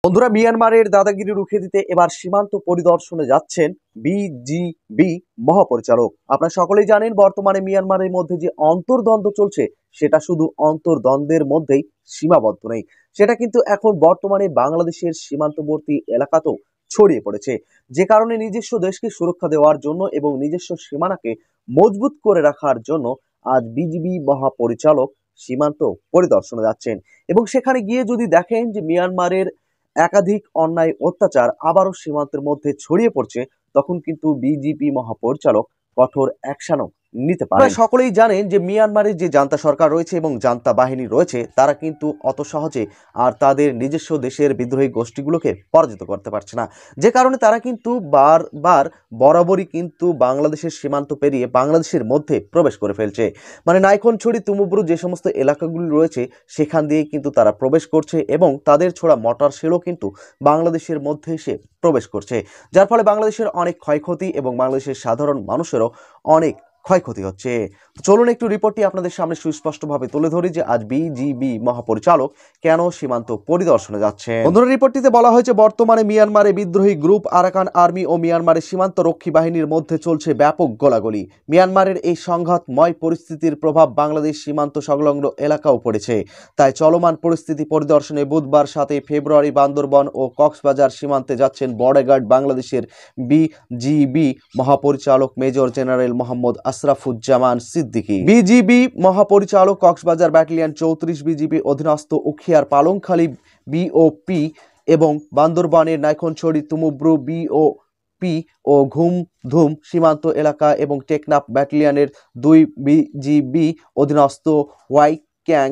বন্ধুরা, মিয়ানমারের দাদাগিরি রুখে দিতে এবার সীমান্ত পরিদর্শনে যাচ্ছেন বিজিবি মহাপরিচালক। আপনারা সকলেই জানেন, বর্তমানে মিয়ানমারের মধ্যে যে অন্তর্দ্বন্দ্ব চলছে সেটা শুধু অন্তর্দ্বন্দ্বের মধ্যেই সীমাবদ্ধ নেই, সেটা কিন্তু এখন বর্তমানে বাংলাদেশের সীমান্তবর্তী এলাকাতেও ছড়িয়ে পড়েছে। যে কারণে নিজস্ব দেশকে সুরক্ষা দেওয়ার জন্য এবং নিজস্ব সীমানাকে মজবুত করে রাখার জন্য আজ বিজিবি মহাপরিচালক সীমান্ত পরিদর্শনে যাচ্ছেন। এবং সেখানে গিয়ে যদি দেখেন যে মিয়ানমারের একাধিক অন্যায় অত্যাচার আবারও সীমান্তের মধ্যে ছড়িয়ে পড়ছে, তখন কিন্তু বিজেপি মহাপরিচালক কঠোর অ্যাকশনও নিতে পারেন। সকলেই জানেন যে মিয়ানমারের যে জান্তা সরকার রয়েছে এবং জান্তা বাহিনী রয়েছে, তারা কিন্তু অত সহজে আর তাদের নিজস্ব দেশের বিদ্রোহী গোষ্ঠীগুলোকে পরাজিত করতে পারছে না। যে কারণে তারা কিন্তু বারবার বরাবরই কিন্তু বাংলাদেশের সীমান্ত পেরিয়ে বাংলাদেশের মধ্যে প্রবেশ করে ফেলছে। মানে নাইখনছড়ি, তুমুব্রু যে সমস্ত এলাকাগুলি রয়েছে সেখান দিয়ে কিন্তু তারা প্রবেশ করছে এবং তাদের ছোড়া মটার শেলও কিন্তু বাংলাদেশের মধ্যে এসে প্রবেশ করছে, যার ফলে বাংলাদেশের অনেক ক্ষয়ক্ষতি এবং বাংলাদেশের সাধারণ মানুষেরও অনেক ক্ষয়ক্ষতি হচ্ছে। চলুন একটু রিপোর্টটি আপনাদের সামনে সুস্পষ্টভাবে তুলে ধরি যে আজ বিজিবি মহাপরিচালক কেন সীমান্ত পরিদর্শনে যাচ্ছে। বন্ধুরা, রিপোর্টটিতে বলা হয়েছে, বর্তমানে মিয়ানমারে বিদ্রোহী গ্রুপ আরাকান আর্মি ও মিয়ানমারের সীমান্ত রক্ষী বাহিনীর মধ্যে চলছে ব্যাপক গোলাগুলি। মিয়ানমারের এই সংঘাতময় পরিস্থিতির প্রভাব বাংলাদেশ সীমান্ত সংলগ্ন এলাকাও পড়েছে। তাই চলমান পরিস্থিতি পরিদর্শনে বুধবার 7 ফেব্রুয়ারি বান্দরবন ও কক্সবাজার সীমান্তে যাচ্ছেন বর্ডার গার্ড বাংলাদেশের বিজিবি মহাপরিচালক major general Mohammad Ashrafuzzaman Siddiqui. BGB মহাপরিচালক কক্সবাজার ব্যাটালিয়ন 34 বিজিবি অধীনস্থ উখিয়ার পালংখালী বিওপি এবং বান্দরবানের নাইখনছড়ি তুমুব্রু বিওপি ও ঘুমধুম সীমান্ত এলাকা এবং টেকনাফ ব্যাটালিয়নের 2 বিজিবি অধীনস্থ ওয়াইক্যাং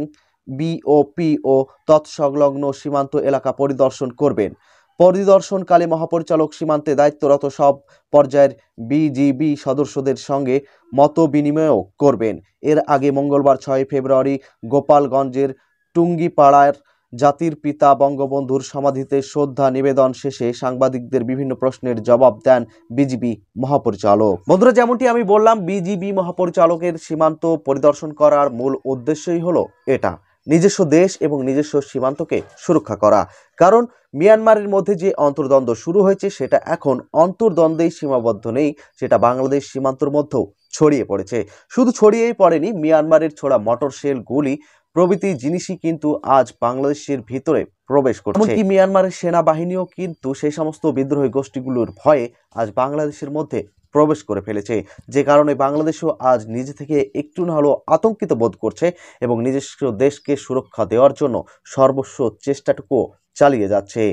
বিওপি ও তৎসংলগ্ন সীমান্ত এলাকা পরিদর্শন করবেন। পরিদর্শনকালে মহাপরিচালক সীমান্তে দায়িত্বরত সব পর্যায়ের বিজিবি সদস্যদের সঙ্গে মত বিনিময়ও করবেন। এর আগে মঙ্গলবার 6 ফেব্রুয়ারি গোপালগঞ্জের টুঙ্গিপাড়ার জাতির পিতা বঙ্গবন্ধুর সমাধিতে শ্রদ্ধা নিবেদন শেষে সাংবাদিকদের বিভিন্ন প্রশ্নের জবাব দেন বিজিবি মহাপরিচালক। বন্ধুরা, যেমনটি আমি বললাম, বিজিবি মহাপরিচালকের সীমান্ত পরিদর্শন করার মূল উদ্দেশ্যই হলো এটা, নিজস্ব দেশ এবং নিজস্ব সীমান্তকে সুরক্ষা করা। কারণ মিয়ানমারের মধ্যে যে অন্তর্দ্বন্দ্ব শুরু হয়েছে সেটা এখন অন্তর্দ্বন্দ্বেই সীমাবদ্ধ নেই, সেটা বাংলাদেশ সীমান্তর মধ্যেও ছড়িয়ে পড়েছে। শুধু ছড়িয়েই পড়েনি, মিয়ানমারের ছোড়া মটর শেল, গুলি প্রভৃতি জিনিসই কিন্তু আজ বাংলাদেশের ভিতরে প্রবেশ করছে। এমনকি মিয়ানমারের সেনাবাহিনীও কিন্তু সেই সমস্ত বিদ্রোহী গোষ্ঠীগুলোর ভয়ে আজ বাংলাদেশের মধ্যে প্রবেশ করে ফেলেছে। যে কারণে বাংলাদেশও আজ নিজে থেকে একটু না হলেও আতঙ্কিত বোধ করছে এবং নিজস্ব দেশকে সুরক্ষা দেওয়ার জন্য সর্বস্ব চেষ্টাটুকু চালিয়ে যাচ্ছে,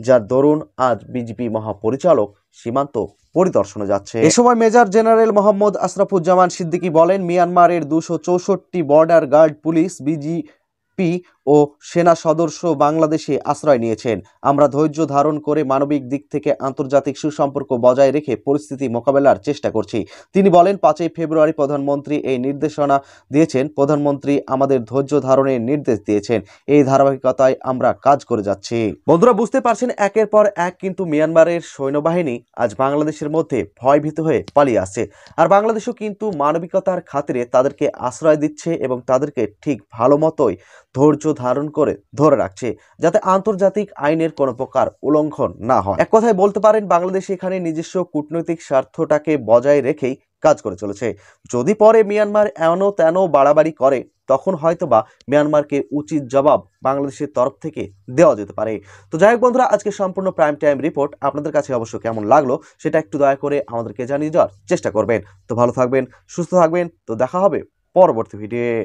যার দরুন আজ বিজিবি মহাপরিচালক সীমান্ত পরিদর্শনে যাচ্ছে। এ সময় মেজর জেনারেল মোহাম্মদ আশরাফুজ্জামান সিদ্দিকী বলেন, মিয়ানমারের 264টি বর্ডার গার্ড, পুলিশ, বিজিপি ও সেনা সদস্য বাংলাদেশে আশ্রয় নিয়েছেন। আমরা ধৈর্য ধারণ করে মানবিক দিক থেকে আন্তর্জাতিক সুসম্পর্ক বজায় রেখে পরিস্থিতি মোকাবেলার চেষ্টা করছি। তিনি বলেন, 5 ফেব্রুয়ারি প্রধানমন্ত্রী এই নির্দেশনা দিয়েছেন। প্রধানমন্ত্রী আমাদের ধৈর্য ধারণের নির্দেশ দিয়েছেন। এই ধারাবাহিকতায় আমরা কাজ করে যাচ্ছি। বন্ধুরা, বুঝতে পারছেন, একের পর এক কিন্তু মিয়ানমারের সৈন্যবাহিনী আজ বাংলাদেশের মধ্যে ভয়ভীত হয়ে পালিয়ে আসছে। আর বাংলাদেশও কিন্তু মানবিকতার খাতিরে তাদেরকে আশ্রয় দিচ্ছে এবং তাদেরকে ঠিক ভালো মতোই ধৈর্য ধারণ করে ধরে রাখছে, যাতে আন্তর্জাতিক আইনের কোনো প্রকার উল্লঙ্ঘন না হয়। এক কথায় বলতে পারেন, বাংলাদেশ এখানে নিজস্ব কূটনৈতিক স্বার্থটাকে বজায় রেখেই কাজ করে চলেছে। যদি পরে মিয়ানমার এন তেন বাড়াবাড়ি করে, তখন হয়তোবা মিয়ানমারকে উচিত জবাব বাংলাদেশের তরফ থেকে দেওয়া যেতে পারে। তো যাই হোক বন্ধুরা, আজকে সম্পূর্ণ প্রাইম টাইম রিপোর্ট আপনাদের কাছে অবশ্য কেমন লাগলো সেটা একটু দয়া করে আমাদেরকে জানিয়ে যাওয়ার চেষ্টা করবেন। তো ভালো থাকবেন, সুস্থ থাকবেন। তো দেখা হবে পরবর্তী ভিডিওয়ে।